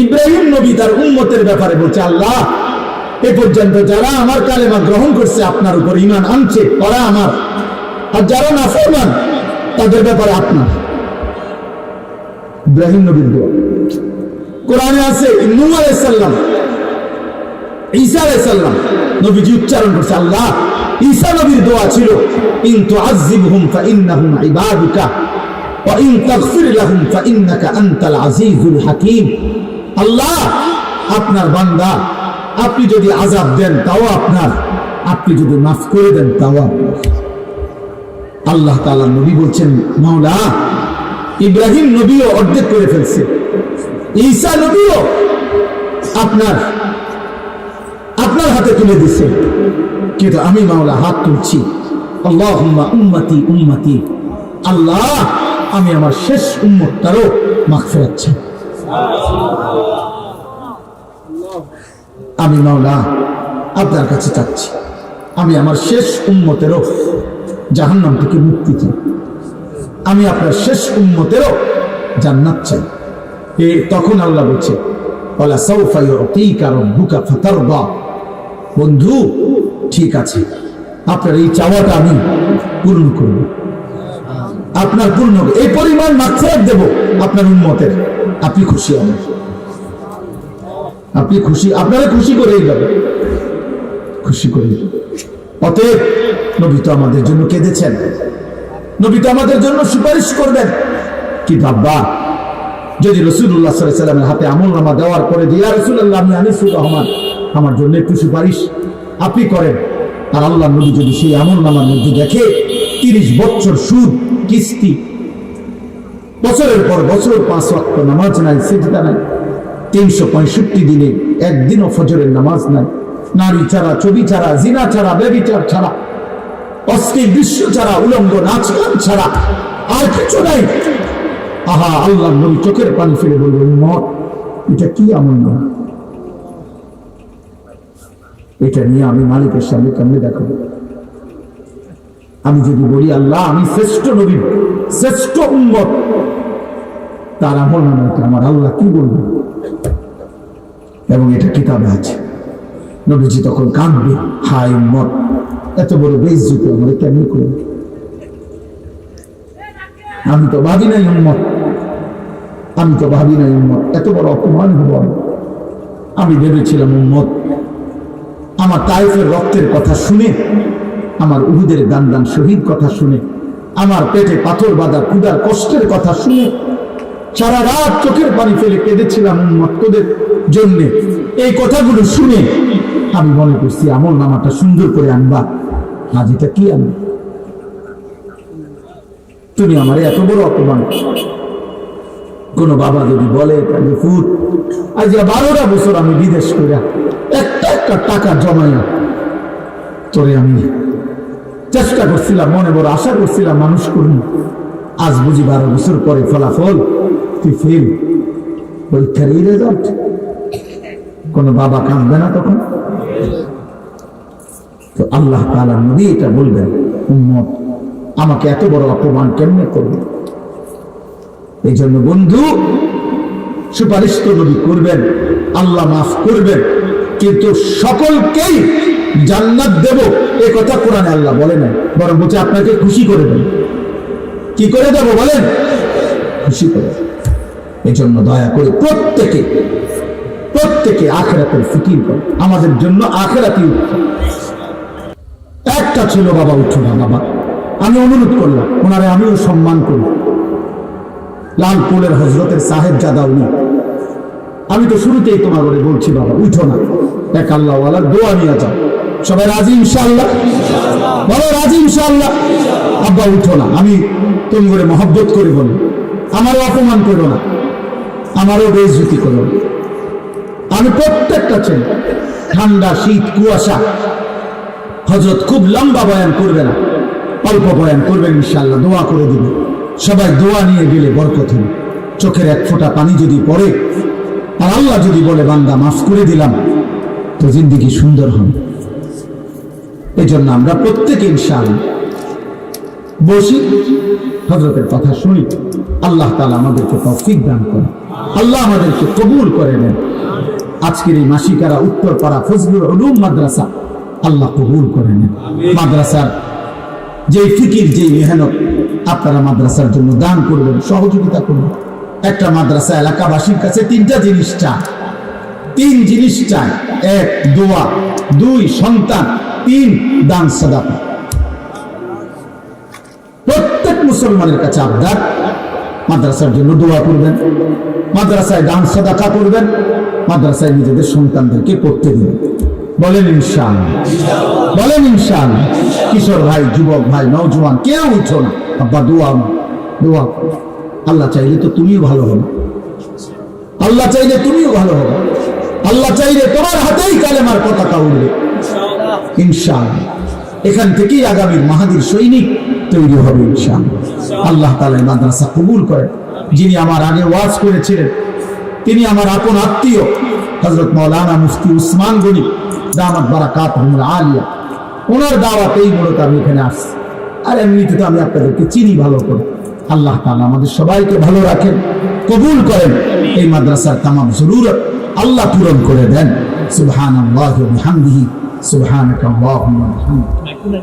ইব্রাহিম নবী তার উম্মতের ব্যাপারে বলছে, আল্লাহ এ পর্যন্ত যারা আমার কালেমা গ্রহণ করছে, আপনার উপর ঈমান আনছে, ওরা আমার, আর যারা নাফরমান তাদের ব্যাপারে আপনার। ইব্রাহিম নবীর দোয়া কোরআনে আছে, নূহ আলাইহিস সালাম, ঈসা আলাইহিস সালাম নবীজি উচ্চারণ করছে, আল্লাহ ঈসা নবীর দোয়া ছিল, ইন তুআযিবহুম ফাইন্নাহুম ইবাদুকা ওয়া ইন তাগফির লাহুম ফাইন্নাকা আনতাল আজিজুল হাকীম। আল্লাহ আপনার বান্দা, আপনি যদি আযাব দেন তাও আপনার, আপনি যদি মাফ করে দেন তাও আপনার। আল্লাহ তাআলা নবী বলছেন, মাওলা ইব্রাহিম নবীও অর্ধেক করে ফেলছে, ঈসা নবীও আপনার আপনার হাতে তুলে দিছে, কিন্তু আমি মাওলা হাত তুলছি, আল্লাহুম্মা উম্মতি উম্মতি, আল্লাহ আমি আমার শেষ উম্মতটারও মাগফিরাত চাই। আমি মাওলা আপনার কাছে চাচ্ছি, আমি আমার শেষ উম্মতেরও জাহান্নাম থেকে মুক্তি চাই, আমি আপনার শেষ উম্মতেরও জান্নাত চাই। তখন আল্লাহ বলছে, ওয়ালা সাউফা ইউতিকা রাব্বুকা ফাতারদা। বন্ধু ঠিক আছে, আপনার এই চাওয়াটা আমি পূর্ণ করব, আপনার পূর্ণ এই পরিমাণ মাগফিরাত দেব আপনার উম্মতের, আপনি খুশি হবেন, আপনি খুশি, আপনারা খুশি করেই যাবে, খুশি করে। অতএব নবী তো আমাদের জন্য কেঁদেছেন, নবী তো আমাদের জন্য সুপারিশ করবেন, কিন্তু আব্বা যদি রাসূলুল্লাহ সাল্লাল্লাহু আলাইহি ওয়াসাল্লামের হাতে আমলনামা দেওয়ার পরে যে, ইয়া রাসূলুল্লাহ আমি আনিসুর রহমান, আমার জন্য একটু সুপারিশ আপনি করেন, আর আল্লাহ নবী যদি সেই আমলনামার মধ্যে দেখে 30 বছর সুদ কিস্তি, বছরের পর বছর 5 ওয়াক্ত নামাজ নাই, সিজদা নাই, 365 দিনে একদিনও ফজরের নামাজ নাই, নারী ছাড়া, ছবি ছাড়া, জিনা ছাড়া, ব্যভিচার ছাড়া, অশ্লীল দৃশ্য ছাড়া, উলঙ্গ নাচ গান ছাড়া আর কিছু নাই, আহা আল্লাহ নবী চোখের পানি ফেলে বলবেন, উম্মত এটা কি আমল না, এটা নিয়ে আমি মালিকের সামনে কেমনে দেখাবো? আমি যদি বলি আল্লাহ আমি শ্রেষ্ঠ নবী, শ্রেষ্ঠ উম্মত, তার আমল না, আমার আল্লাহ কি বলবে? এবং এটা কিতাবে আছে। নবীজি তখন কাঁদবে, হায় উম্মত, এত বড় বেইজ্জতি আমরা কেমন করব? আমি তো ভাবি নাই উম্মত, আমি তো ভাবি নাই উম্মত, এত বড় অপমান হব। আমি ভেবেছিলাম উম্মত আমার তায়েফের রক্তের কথা শুনে, আমার উহুদের দান দান শহীদ কথা শুনে, আমার পেটে পাথর বাঁধা ক্ষুধার কষ্টের কথা শুনে সারা রাত চোখের পানি ফেলে কেঁদেছিলাম উম্মত তোদের জন্যে। এই কথাগুলো শুনে আমি মনে করছি আমল নামাটা সুন্দর করে আনবা, আজ এটা কি আনবা? তুমি আমার এত বড় অপমান। কোন বাবা যদি বলে ফুট আজ 12টা বছর আমি বিদেশ করে একটা একটা টাকা জমাইয়া তোরে আমি চেষ্টা করছিলাম, মনে বড় আশা করছিলাম মানুষ করুন, আজ বুঝি 12 বছর পরে ফলাফল তুই ফেল, পরীক্ষার এই রেজাল্ট। কোনো বাবা কাঁদবে না তখন? তো আল্লাহ তাআলা নবী এটা বলবেন, উম্মত আমাকে এত বড় অপমান কেমনে করবে? এই জন্য বন্ধু, সুপারিশ তো নবী করবেন, আল্লাহ মাফ করবেন, কিন্তু সকলকেই জান্নাত দেব এই কথা কোরআনে আল্লাহ বলে নাই, বরং বলছে আপনাকে খুশি করে দেব। কি করে দেব বলেন? খুশি করে। এই জন্য দয়া করে প্রত্যেকে আখিরাতের ফিকির করে, আমাদের জন্য আখিরাতই উত্তম। একটা ছিল, বাবা উঠো না বাবা, আমি অনুরোধ করলাম, ওনারে আমিও সম্মান করি, লালপুরের হজরতের সাহেবজাদা উনি। আমি তো শুরুতেই তোমার বলে বলছি, বাবা উঠো না, এক আল্লাহওয়ালার দোয়া নিয়ে যাও। সবাই রাজি ইনশাআল্লাহ? বলো রাজি ইনশাআল্লাহ? আব্বা উঠো না, আমি তুমি করে মহব্বত করে বলি, আমারও অপমান করো না, আমারও বেইজ্জতি করো না। আমি প্রত্যেকটা ছেলে, ঠান্ডা শীত কুয়াশা, হযরত খুব লম্বা বয়ান করবে না, অল্প বয়ান করবেন ইনশাআল্লাহ, দোয়া করে দিবে। সবাই দোয়া নিয়ে গেলে বরকত হবে। চোখের এক ফোঁটা পানি যদি পড়ে আর আল্লাহ যদি বলে বান্দা মাফ করে দিলাম, তো জিন্দেগি সুন্দর হবে। এই জন্য আমরা প্রত্যেকে ইনশাআল্লাহ বসি, হযরতের কথা শুনি। আল্লাহ তাআলা আমাদেরকে তৌফিক দান করেন, আল্লাহ আমাদেরকে কবুল করে নেন। আজকের এই মাসিকারা উত্তরপাড়া ফজলুল উলুম মাদ্রাসা আল্লাহ কবুল করে নেন। মাদ্রাসার যে ফিকির, যে মেহনত আপনারা মাদ্রাসার জন্য দান করবেন, সহযোগিতা করবেন। একটা মাদ্রাসা এলাকাবাসীর কাছে তিন জিনিস চায়: এক, দোয়া; দুই, সন্তান; তিন, দান সাদাকা। প্রত্যেক মুসলমানের কাছে আবদার, মাদ্রাসার জন্য দোয়া করবেন, মাদ্রাসায় দান সাদাকা করবেন, মাদ্রাসায় নিজেদের সন্তানদেরকে পড়তে দিবেন। বলেন ইনশাআল্লাহ? বলেন ইনশাআল্লাহ? কিশোর ভাই, যুবক ভাই, নওজোয়ান, কেউ উঠো না, আব্বা দোয়া দোয়া। আল্লাহ চাইলে তো তুমিও ভালো হবে, আল্লাহ চাইলে তুমিও ভালো হবে, আল্লাহ চাইলে তোমার হাতেই কালেমার পতাকা উঠবে ইনশাআল্লাহ। এখান থেকেই আগামীর মাহাদির সৈনিক তৈরি হবে ইনশাআল্লাহ। আল্লাহ তাআলা মাদ্রাসা কবুল করেন। যিনি আমার আগে ওয়াজ করেছিলেন তিনি আমার আপন আত্মীয় হযরত মাওলানা মুফতি উসমান গনি দামাত বারাকাতুহুল আলিয়া। ওনার দাওয়াতেই মূলত আমি এখানে আসছি, আর এমনিতে তো আমি আপনাদেরকে চিনি ভালো করে। আল্লাহ তাআলা আমাদের সবাইকে ভালো রাখেন, কবুল করেন। এই মাদ্রাসার তামাম জরুরত আল্লাহ পূরণ করে দেন। সুবহানাল্লাহি ওয়া বিহামদিহি, সুবহানাকাল্লাহুম্মা ওয়া বিহামদিকা।